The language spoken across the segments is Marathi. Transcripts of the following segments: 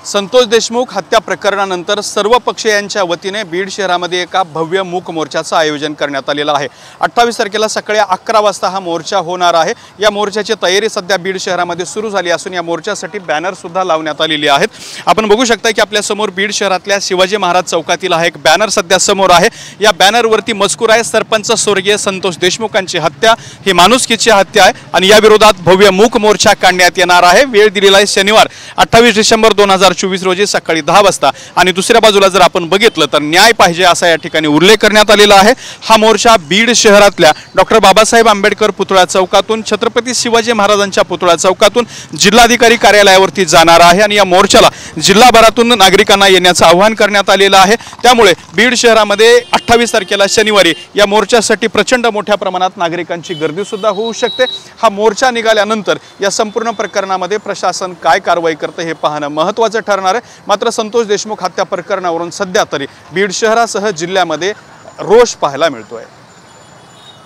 संतोष देशमुख हत्या प्रकरणानंतर सर्व पक्षीयांच्या वतीने बीड शहरामध्ये एका भव्य मूक मोर्चाचं आयोजन करण्यात आलेलं आहे। 28 तारखेला सकाळी 11 वाजता हा मोर्चा होणार आहे। या मोर्चाची तयारी सध्या बीड शहरामध्ये सुरू झाली असून या मोर्चासाठी बॅनर सुद्धा लावण्यात आलेले आहेत। आपण बघू शकता की आपल्या समोर बीड शहरातल्या शिवाजी महाराज चौकातील हा एक बॅनर सध्या समोर आहे। या बॅनरवरती मजकूर आहे सरपंच स्वर्गीय संतोष देशमुखांची हत्या ही माणुसकीची हत्या आहे आणि या विरोधात भव्य मूक मोर्चा काढण्यात येणार आहे। वेळ दिलेला आहे शनिवार 28 डिसेंबर 2024 रोजी सकाळी 10 वाजता आणि दुसऱ्या बाजूला जर आपण बघितलं तर न्याय पाहिजे असा या ठिकाणी उल्लेख करण्यात आलेला आहे। हा मोर्चा बीड शहरातल्या डॉक्टर बाबासाहेब आंबेडकर पुतळा चौकातून छत्रपती शिवाजी महाराजांच्या पुतळा चौकातून जिल्हाधिकारी कार्यालयावरती जाणार आहे आणि या मोर्चाला जिल्हाभरातून नागरिकांना येण्याचं आवाहन करण्यात आलेलं आहे। त्यामुळे बीड शहरामध्ये 28 तारखेला शनिवारी या मोर्चासाठी प्रचंड मोठ्या प्रमाणात नागरिकांची गर्दी सुद्धा होऊ शकते। हा मोर्चा निघाल्यानंतर या संपूर्ण प्रकरणामध्ये प्रशासन काय कारवाई करते हे पाहणं महत्त्वाचं ठरणार आहे। मात्र संतोष देशमुख हत्या प्रकरणावरून सध्या तरी बीड शहरासह जिल्ह्यामध्ये रोष पाहायला मिळतोय।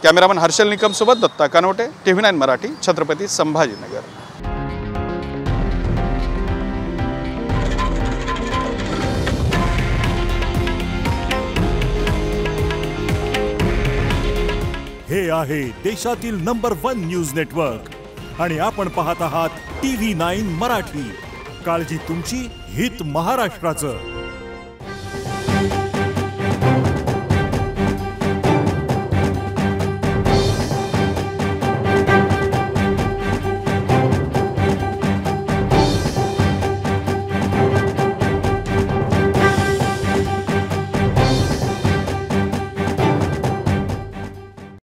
कॅमेरामन हर्षल निकम सोबत दत्ता कानोटे, TV9 मराठी, छत्रपती संभाजीनगर। हे आहे देशातील नंबर 1 न्यूज नेटवर्क आणि आपण पाहत आहात TV9 मराठी। काळजी तुमची, हित महाराष्ट्राचं।